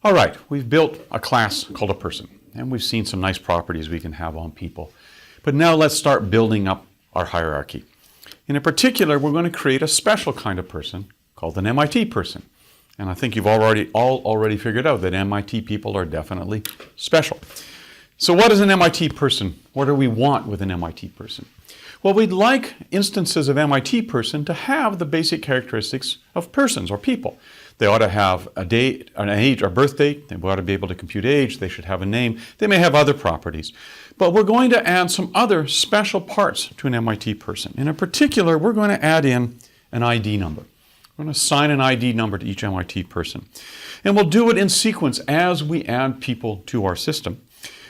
All right, we've built a class called a person, and we've seen some nice properties we can have on people. But now let's start building up our hierarchy. And in particular, we're going to create a special kind of person called an MIT person. And I think you've already figured out that MIT people are definitely special. So what is an MIT person? What do we want with an MIT person? Well, we'd like instances of MIT person to have the basic characteristics of persons or people. They ought to have a date, an age, a birth date. They ought to be able to compute age. They should have a name. They may have other properties. But we're going to add some other special parts to an MIT person. And in particular, we're going to add in an ID number. We're going to assign an ID number to each MIT person. And we'll do it in sequence as we add people to our system.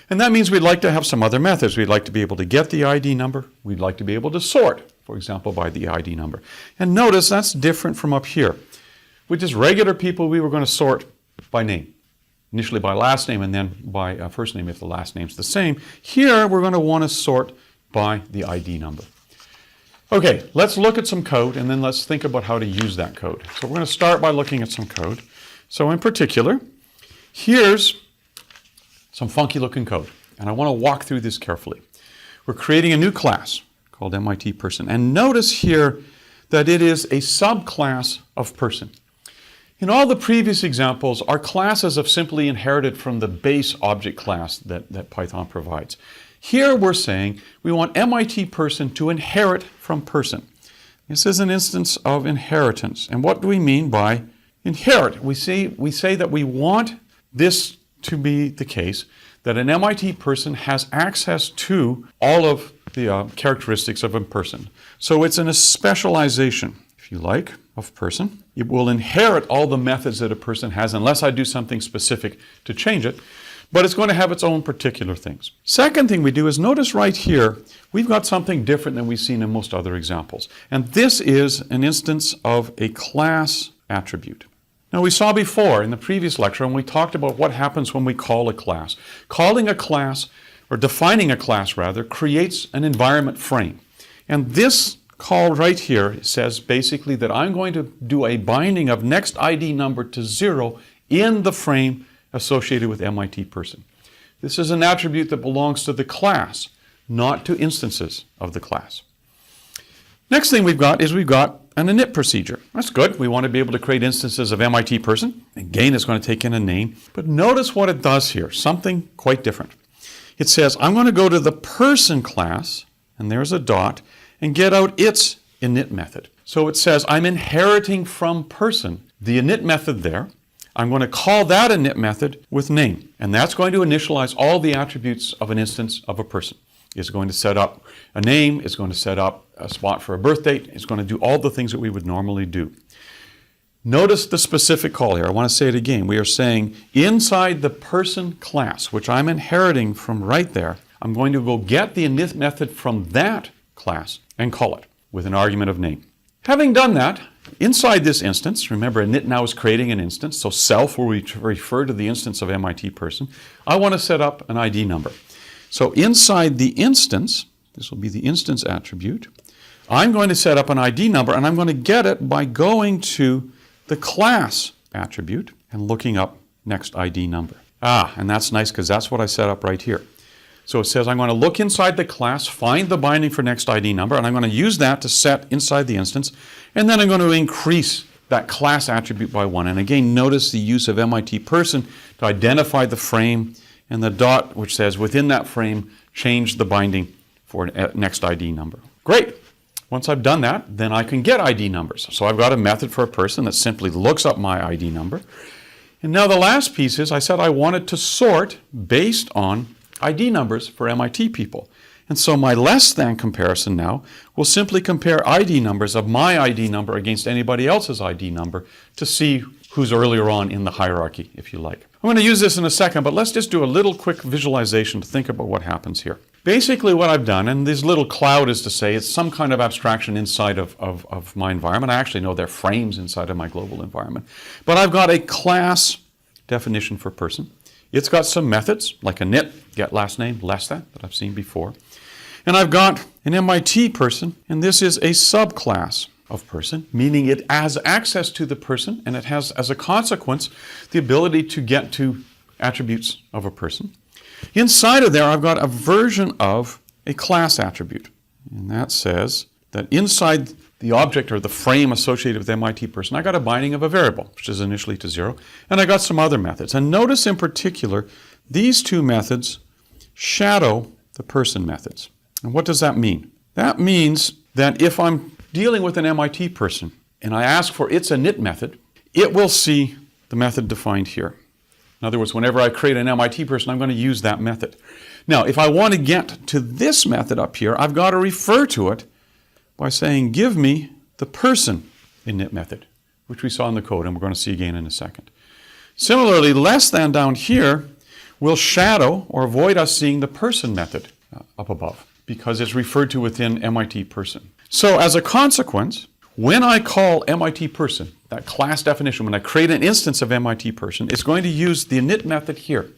And that means we'd like to have some other methods. We'd like to be able to get the ID number. We'd like to be able to sort, for example, by the ID number. And notice that's different from up here. With just regular people, we were going to sort by name. Initially by last name and then by first name if the last name's the same. Here, we're going to want to sort by the ID number. Okay, let's look at some code and then let's think about how to use that code. So we're going to start by looking at some code. So in particular, here's some funky looking code. And I want to walk through this carefully. We're creating a new class called MIT person. And notice here that it is a subclass of person. In all the previous examples, our classes have simply inherited from the base object class that Python provides. Here we're saying we want MIT person to inherit from person. This is an instance of inheritance. And what do we mean by inherit? We say that we want this to be the case, that an MIT person has access to all of the characteristics of a person. So it's in a specialization, if you like, of person. It will inherit all the methods that a person has unless I do something specific to change it. But it's going to have its own particular things. Second thing we do is notice right here, we've got something different than we've seen in most other examples. And this is an instance of a class attribute. Now we saw before in the previous lecture when we talked about what happens when we call a class. Calling a class, or defining a class rather, creates an environment frame. And this call right here says basically that I'm going to do a binding of next ID number to 0 in the frame associated with MIT person. This is an attribute that belongs to the class, not to instances of the class. Next thing we've got an init procedure. That's good. We want to be able to create instances of MIT person. Again, it's going to take in a name. But notice what it does here, something quite different. It says, I'm going to go to the person class, and there's a dot, and get out its init method. So it says, I'm inheriting from person the init method there. I'm going to call that init method with name. And that's going to initialize all the attributes of an instance of a person. It's going to set up a name. It's going to set up a spot for a birth date. It's going to do all the things that we would normally do. Notice the specific call here. I want to say it again. We are saying inside the person class, which I'm inheriting from right there, I'm going to go get the init method from that class and call it with an argument of name. Having done that, inside this instance, remember init now is creating an instance, so self will refer to the instance of MIT person. I want to set up an ID number. So inside the instance, this will be the instance attribute, I'm going to set up an ID number and I'm going to get it by going to the class attribute and looking up next ID number. And that's nice because that's what I set up right here. So it says I'm going to look inside the class, find the binding for next ID number, and I'm going to use that to set inside the instance, and then I'm going to increase that class attribute by 1. And again, notice the use of MIT person to identify the frame, and the dot which says within that frame, change the binding for next ID number. Great. Once I've done that, then I can get ID numbers. So I've got a method for a person that simply looks up my ID number. And now the last piece is I said I wanted to sort based on ID numbers for MIT people. And so my less than comparison now will simply compare ID numbers of my ID number against anybody else's ID number to see who's earlier on in the hierarchy, if you like. I'm going to use this in a second, but let's just do a little quick visualization to think about what happens here. Basically what I've done, and this little cloud is to say it's some kind of abstraction inside of my environment. I actually know they're frames inside of my global environment. But I've got a class definition for person. It's got some methods, like init, get last name, less than, that I've seen before. And I've got an MIT person, and this is a subclass of person, meaning it has access to the person, and it has, as a consequence, the ability to get to attributes of a person. Inside of there, I've got a version of a class attribute, and that says that inside the object or the frame associated with MIT person, I got a binding of a variable, which is initially to 0, and I got some other methods. And notice in particular, these two methods shadow the person methods. And what does that mean? That means that if I'm dealing with an MIT person and I ask for its init method, it will see the method defined here. In other words, whenever I create an MIT person, I'm going to use that method. Now, if I want to get to this method up here, I've got to refer to it by saying, give me the person init method, which we saw in the code, and we're going to see again in a second. Similarly, less than down here will shadow or avoid us seeing the person method up above, because it's referred to within MIT person. So as a consequence, when I call MIT person, that class definition, when I create an instance of MIT person, it's going to use the init method here,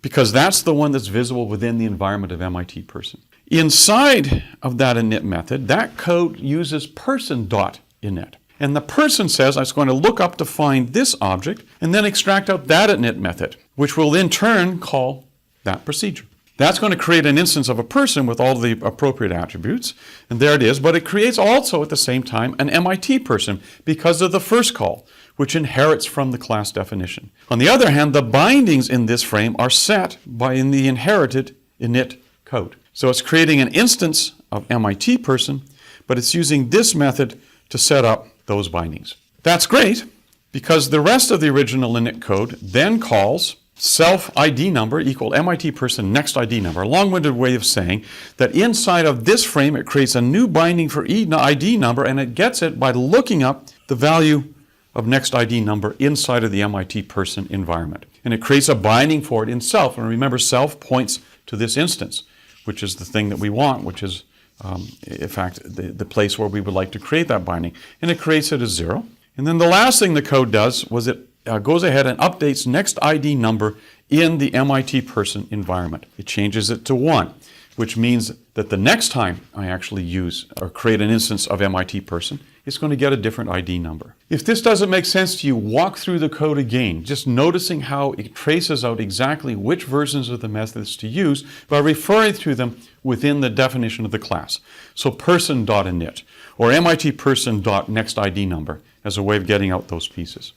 because that's the one that's visible within the environment of MIT person. Inside of that init method, that code uses person.init. And the person says, I'm going to look up to find this object and then extract out that init method, which will in turn call that procedure. That's going to create an instance of a person with all the appropriate attributes, and there it is, but it creates also at the same time an MIT person because of the first call, which inherits from the class definition. On the other hand, the bindings in this frame are set in the inherited init code. So it's creating an instance of MIT person, but it's using this method to set up those bindings. That's great, because the rest of the original init code then calls self ID number equal MIT person next ID number, a long-winded way of saying that inside of this frame it creates a new binding for ID number, and it gets it by looking up the value of next ID number inside of the MIT person environment. And it creates a binding for it in self, and remember, self points to this instance, which is the thing that we want, which is in fact the place where we would like to create that binding. And it creates it as 0. And then the last thing the code does was it goes ahead and updates next ID number in the MIT person environment. It changes it to 1, which means that the next time I actually use or create an instance of MIT person, it's going to get a different ID number. If this doesn't make sense to you, walk through the code again, just noticing how it traces out exactly which versions of the methods to use by referring to them within the definition of the class. So person.init or MIT person.nextID number as a way of getting out those pieces.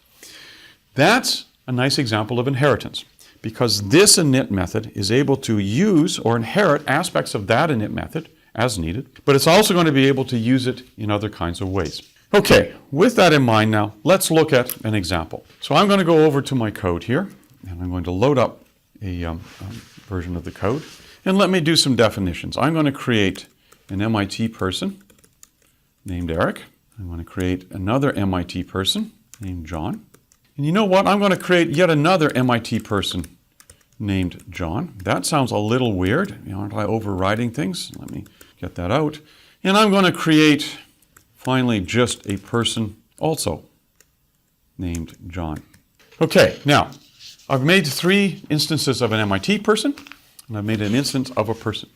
That's a nice example of inheritance, because this init method is able to use or inherit aspects of that init method as needed, but it's also going to be able to use it in other kinds of ways. Okay, with that in mind now, let's look at an example. So I'm going to go over to my code here, and I'm going to load up a version of the code, and let me do some definitions. I'm going to create an MIT person named Eric. I'm going to create another MIT person named John. And you know what? I'm going to create yet another MIT person named John. That sounds a little weird. Aren't I overriding things? Let me get that out. And I'm going to create, finally, just a person also named John. Okay, now, I've made 3 instances of an MIT person, and I've made an instance of a person.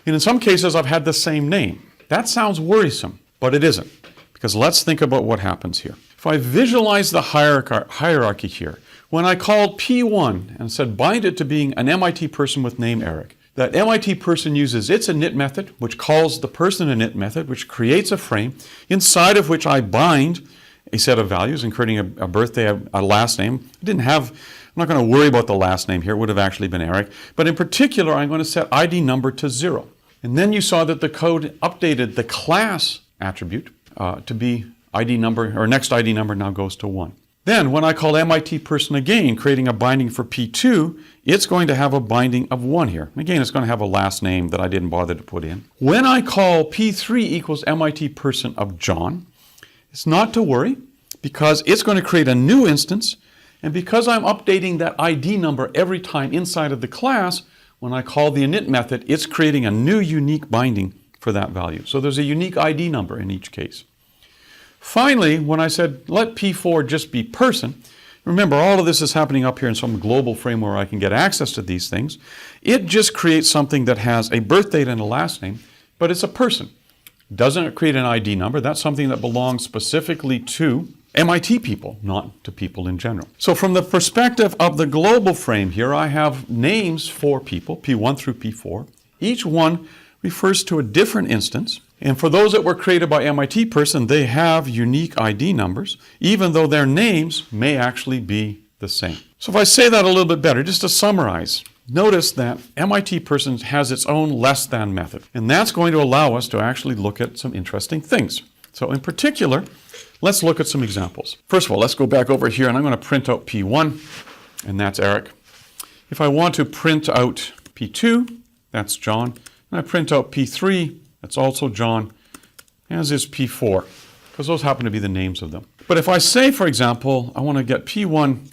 And in some cases, I've had the same name. That sounds worrisome, but it isn't. Because let's think about what happens here. If I visualize the hierarchy here, when I called P1 and said bind it to being an MIT person with name Eric, that MIT person uses its init method, which calls the person init method, which creates a frame inside of which I bind a set of values, including a birthday, a last name. I'm not going to worry about the last name here. It would have actually been Eric. But in particular, I'm going to set ID number to 0. And then you saw that the code updated the class attribute to be ID number, or next ID number now goes to 1. Then when I call MIT person again, creating a binding for P2, it's going to have a binding of 1 here. And again, it's going to have a last name that I didn't bother to put in. When I call P3 equals MIT person of John, it's not to worry, because it's going to create a new instance, and because I'm updating that ID number every time inside of the class, when I call the init method, it's creating a new unique binding for that value. So there's a unique ID number in each case. Finally, when I said let P4 just be person, remember all of this is happening up here in some global frame where I can get access to these things. It just creates something that has a birth date and a last name, but it's a person. doesn't create an ID number. That's something that belongs specifically to MIT people, not to people in general. So from the perspective of the global frame here, I have names for people, P1 through P4. Each one refers to a different instance. And for those that were created by MIT person, they have unique ID numbers, even though their names may actually be the same. So if I say that a little bit better, just to summarize, notice that MIT person has its own less than method. And that's going to allow us to actually look at some interesting things. So in particular, let's look at some examples. First of all, let's go back over here and I'm going to print out P1, and that's Eric. If I want to print out P2, that's John. And I print out P3, that's also John, as is P4, because those happen to be the names of them. But if I say, for example, I want to get P1,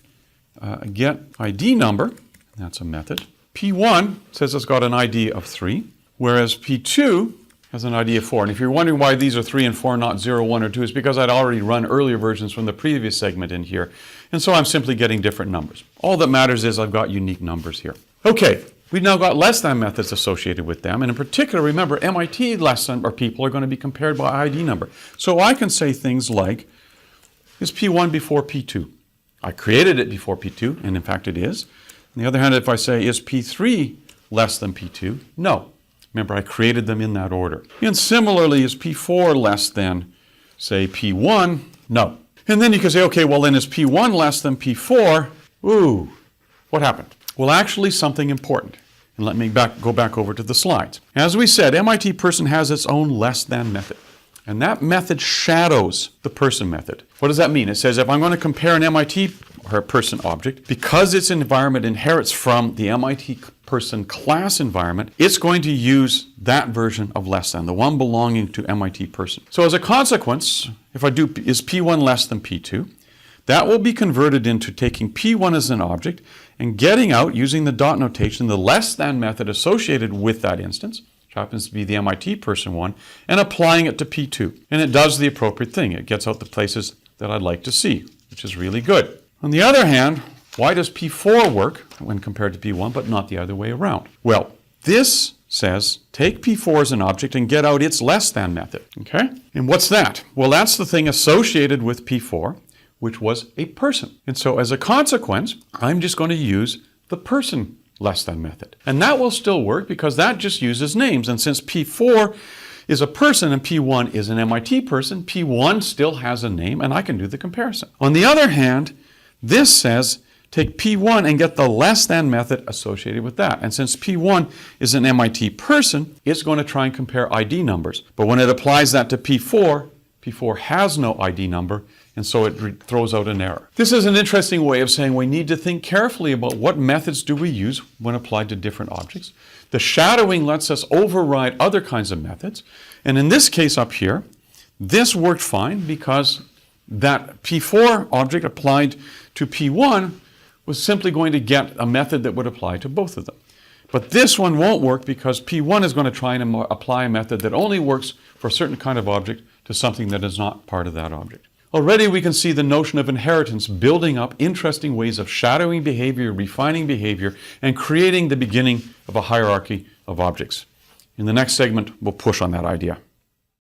get ID number, that's a method. P1 says it's got an ID of 3, whereas P2 has an ID of 4. And if you're wondering why these are 3 and 4, not 0, 1, or 2, it's because I'd already run earlier versions from the previous segment in here. And so I'm simply getting different numbers. All that matters is I've got unique numbers here. Okay, we've now got less than methods associated with them. And in particular, remember, MIT less than or people are going to be compared by ID number. So I can say things like, is P1 before P2? I created it before P2, and in fact it is. On the other hand, if I say, is P3 less than P2? No. Remember, I created them in that order. And similarly, is P4 less than, say, P1? No. And then you can say, okay, well then is P1 less than P4? Ooh, what happened? Well, actually something important. And let me go back over to the slides. As we said, MIT person has its own less than method. And that method shadows the person method. What does that mean? It says if I'm going to compare an MIT person object, because its environment inherits from the MIT person class environment, it's going to use that version of less than, the one belonging to MIT person. So as a consequence, if I do is P1 less than P2, that will be converted into taking P1 as an object and getting out, using the dot notation, the less than method associated with that instance, which happens to be the MIT person one, and applying it to P2. And it does the appropriate thing. It gets out the places that I'd like to see, which is really good. On the other hand, why does P4 work when compared to P1, but not the other way around? Well, this says take P4 as an object and get out its less than method. Okay? And what's that? Well, that's the thing associated with P4, which was a person. And so as a consequence, I'm just going to use the person less than method. And that will still work because that just uses names. And since P4 is a person and P1 is an MIT person, P1 still has a name and I can do the comparison. On the other hand, this says take P1 and get the less than method associated with that. And since P1 is an MIT person, it's going to try and compare ID numbers. But when it applies that to P4, P4 has no ID number, and so it throws out an error. This is an interesting way of saying we need to think carefully about what methods do we use when applied to different objects. The shadowing lets us override other kinds of methods. And in this case up here, this worked fine because that P4 object applied to P1 was simply going to get a method that would apply to both of them. But this one won't work because P1 is going to try and apply a method that only works for a certain kind of object to something that is not part of that object. Already we can see the notion of inheritance building up interesting ways of shadowing behavior, refining behavior, and creating the beginning of a hierarchy of objects. In the next segment, we'll push on that idea.